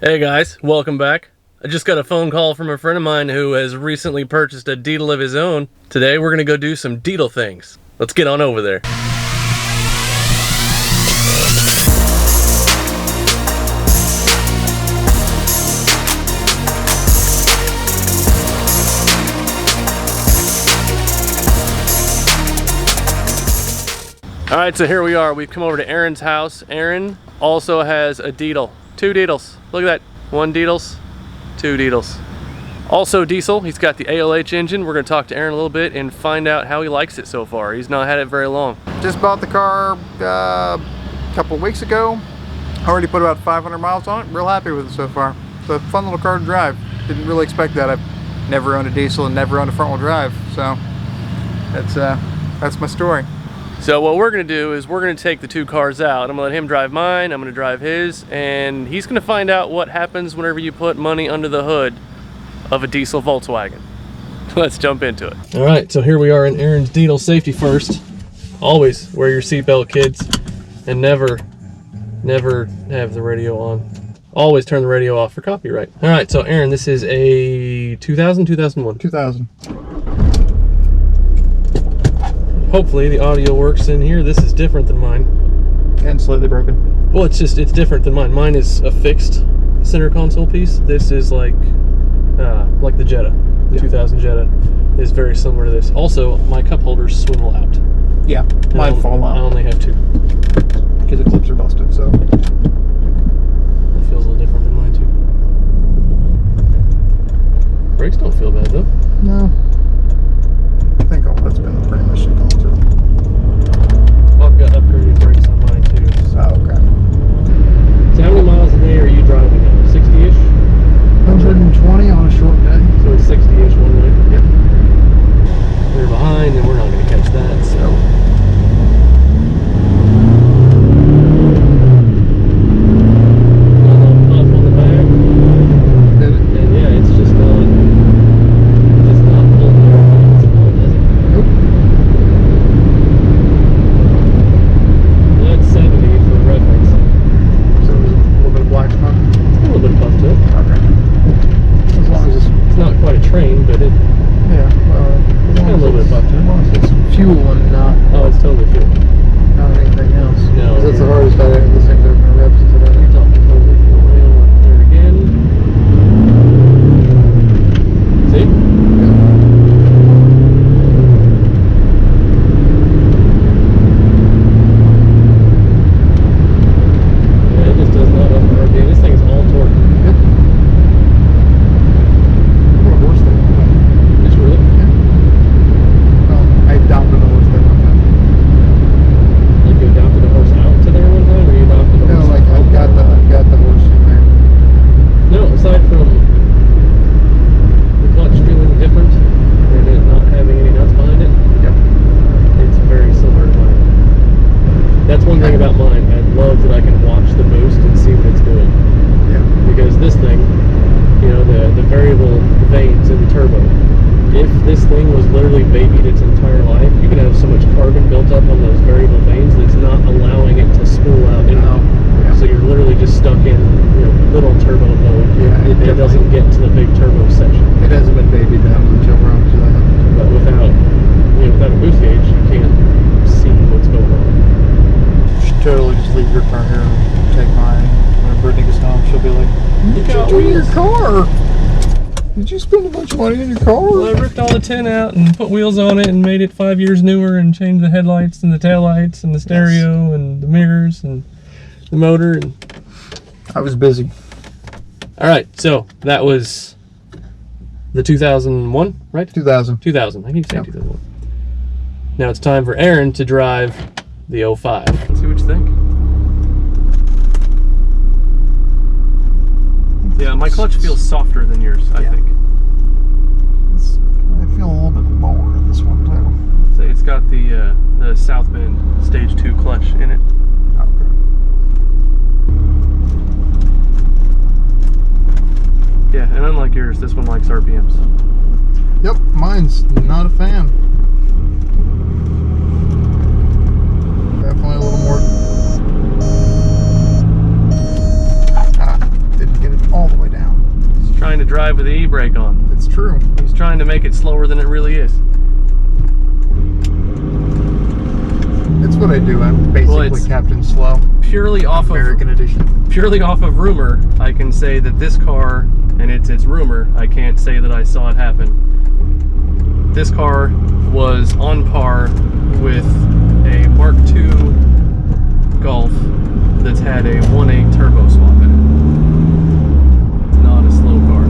Hey guys, welcome back. I just got a phone call from a friend of mine who has recently purchased a Deetle of his own. Today we're gonna go do some Deetle things. Let's get on over there. Alright, so here we are. We've come over to Aaron's house. Aaron also has a Deetle. Two Deetles. Look at that. One Deetles, two Deetles. Also diesel. He's got the ALH engine. We're going to talk to Aaron a little bit and find out how he likes it so far. He's not had it very long. Just bought the car a couple of weeks ago. Already put about 500 miles on it. Real happy with it so far. It's a fun little car to drive. Didn't really expect that. I've never owned a diesel and never owned a front wheel drive. So that's my story. So what we're gonna do is we're gonna take the two cars out. I'm gonna let him drive mine, I'm gonna drive his, and he's gonna find out what happens whenever you put money under the hood of a diesel Volkswagen. Let's jump into it. All right, so here we are in Aaron's Deetle. Safety first. Always wear your seatbelt, kids, and never have the radio on. Always turn the radio off for copyright. All right, so Aaron, this is a 2000, 2001? 2000. Hopefully the audio works in here. This is different than mine. And slightly broken. Well, it's different than mine. Mine is a fixed center console piece. This is like the Jetta. The 2000 Jetta is very similar to this. Also, my cup holders swivel out. Yeah, mine fall out. I only have two. Because the clips are busted, so. It feels a little different than mine too. Brakes don't feel bad though. No. I think all that's been pretty much gone too. I've got upgraded brakes on mine too. So. Oh, okay. So how many miles a day are you driving now? 60-ish? 120 on a short day. So it's 60-ish one way? Yep. We're behind and we're not going to catch that, so. It doesn't get to the big turbo section. It hasn't been babied that much, I promise you that. But without a boost gauge, you can't see what's going on. You should totally just leave your car here and take mine. When Brittany gets home, she'll be like, "What did you do to your car? Did you spend a bunch of money on your car?" Well, I ripped all the tin out and put wheels on it and made it 5 years newer and changed the headlights and the taillights and the stereo and the mirrors and the motor. And I was busy. All right, so that was the 2001, right? 2000. 2000. I keep saying 2001. Now it's time for Aaron to drive the 05. Let's see what you think. Yeah, my clutch feels softer than yours, I think. I feel a little bit lower in this one too. So it's got the South Bend Stage 2 clutch in it. Okay. Yeah, and unlike yours, this one likes RPMs. Yep, mine's not a fan. Definitely a little more. Didn't get it all drive with the e-brake on. It's true. He's trying to make it slower than it really is. It's what I do. I'm basically Captain Slow. Purely off American edition. Purely off of rumor, I can say that this car, and it's rumor, I can't say that I saw it happen. This car was on par with a Mark II Golf that's had a 1.8 turbo swap in it. Not a slow car.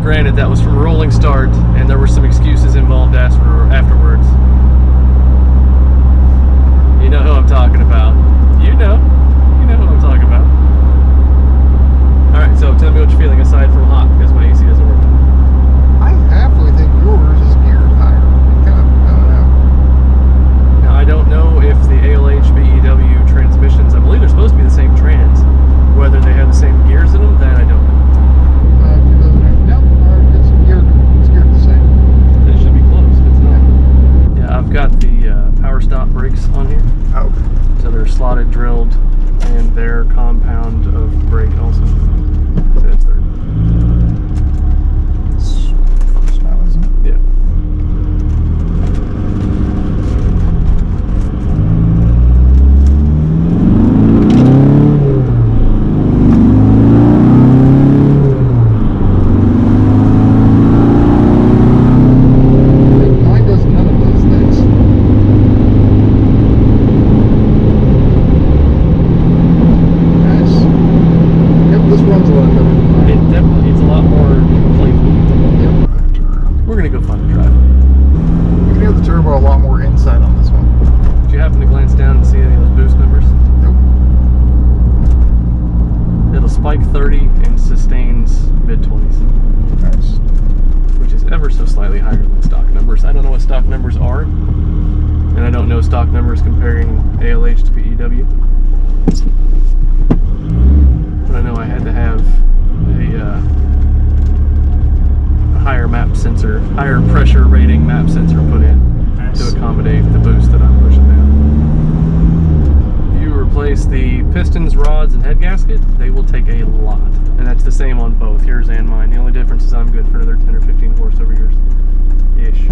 Granted, that was from a rolling start, and there were some excuses involved afterwards. You know who I'm talking about. You know who I'm talking about. Alright, so tell me what you're feeling aside from hot, because my AC doesn't work. I halfway think yours is geared higher. Kind of, I don't know. Now, I don't know if the ALH BEW transmissions, I believe they're supposed to be the same trans. Whether they have the same gears in them, that I don't know. It's geared the same. It should be close. It's not. Yeah, I've got the power stop brakes on here. Oh, okay. So they're slotted, drilled, and their compound of brake also. So that's third. It's first now, isn't it? Yeah. Mine does none of those things. Nice. Yep, this runs a lot better. It's a lot more playful. Yep. We're gonna go find a drive. You can hear the turbo a lot more inside on this one. Did you happen to glance down and see any of those boost numbers? Nope. It'll spike 30 and sustains mid-20s, Nice. which is ever so slightly higher than stock numbers. I don't know what stock numbers are, and I don't know stock numbers comparing ALH to BEW. But I know I had to have a higher map sensor, higher pressure rating map sensor put in Nice. to accommodate the boost that I'm pushing down. You replace the pistons, rods, and head gasket, they will take a lot. And that's the same on both, yours and mine. The only difference is I'm good for another 10 or 15 horse over yours. Ish.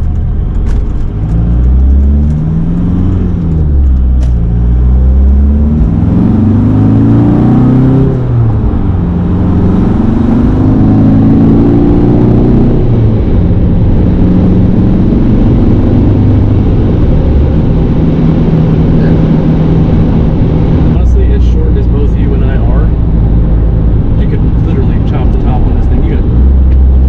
Honestly, as short as both you and I are, you could literally chop the top on this thing. You got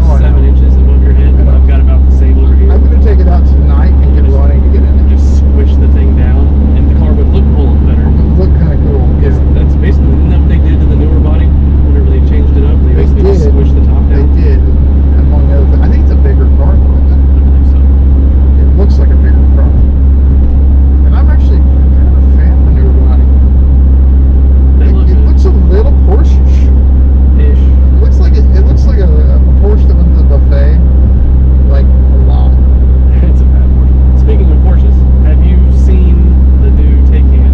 Oh, I 7 know. inches above your head, and I've got about the same over here. I'm going to take it out tonight and get running to get in it. Just squish the thing down, and the car would look a whole lot better. It would look kind of cool. Because that's basically, isn't that what they did to the newer body whenever they changed it up? They basically just did. squished the top They down. did. Among other things. I think it's a bigger car though, isn't it? I believe so. It looks like a bigger car. And I'm actually kind of a fan of the newer body. They look It good. looks a little Porsche-ish. Ish. It looks like a Porsche that went to the buffet, like a lot. It's a fat Porsche. Speaking of Porsches, have you seen the new Taycan?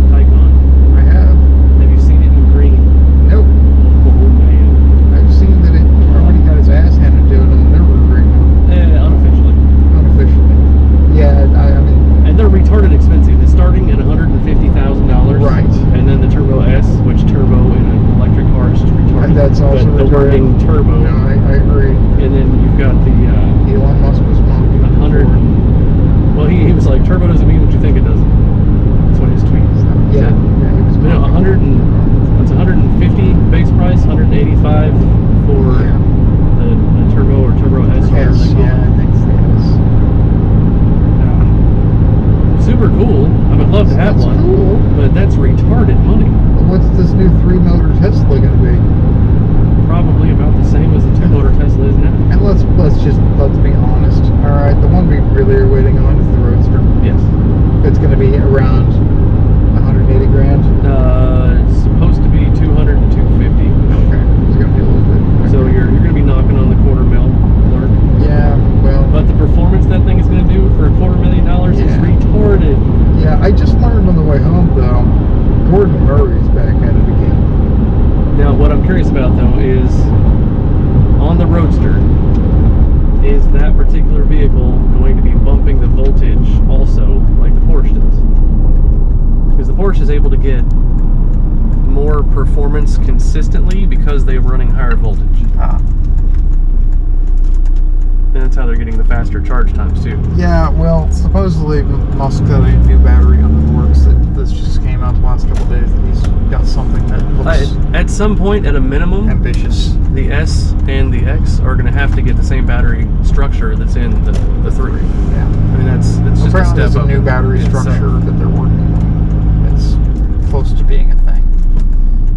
I have. Have you seen it in green? Nope. Oh man. I've seen that it already got his ass handed to it in the Nürburgring Unofficially. unofficially. Yeah, I mean, And they're retarded expensive. It's starting at $150,000. Right. And then the Turbo S, which turbo in an electric car is just retarded. and that's also But the retarded. working turbo. No, I agree. And then you've got the Elon Musk was monkey. 100. Well, he was like, turbo doesn't mean what you think it does. That's what his tweet Yeah, said. yeah, he was But no, 150 base price, 185 for Yeah. the turbo or turbo S, whatever Yes, they call yeah, it. I think so. Super cool. I would love to have That's one, cool. but that's retarded money. What's this new 3-motor Tesla going to be? Probably about the same as the 2-motor Tesla is now. And let's be honest. All right, the one we really are waiting on is the Roadster. Yes. It's going to be around 180 grand. It's supposed to be 200 to 250. Okay, it's going to be a little bit. So you're going to be knocking on the $250,000 mark. Yeah, well. But the performance that thing is going to do for $250,000 is Yeah. retarded. Yeah, I just learned on the way home though. Gordon Murray's back at it again. Now, what I'm curious about though is on the Roadster, is that particular vehicle going to be bumping the voltage also like the Porsche does? Because the Porsche is able to get more performance consistently because they're running higher voltage. And that's how they're getting the faster charge times too. Yeah, well, supposedly Musk got a new battery on the works that just came out the last couple of days. That he's got something that looks At some point, at a minimum, ambitious. the S and the X are going to have to get the same battery structure that's in the 3. Yeah. I mean, it's just a apparently step there's a up new battery in itself. structure that they're working on. It's close to being a thing.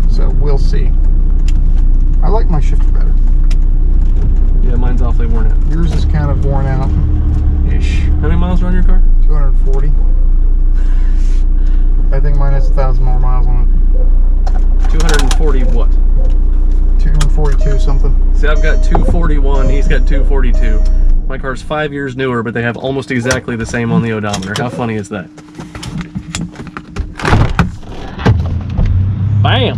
So we'll see. I like my shifter better. Yeah, mine's awfully worn out. Yours is kind of worn out-ish. How many miles are on your car? 240. I think mine has 1,000 more miles on it. 240 what? 242 something. See, I've got 241, he's got 242. My car's 5 years newer, but they have almost exactly the same on the odometer. How funny is that? Bam!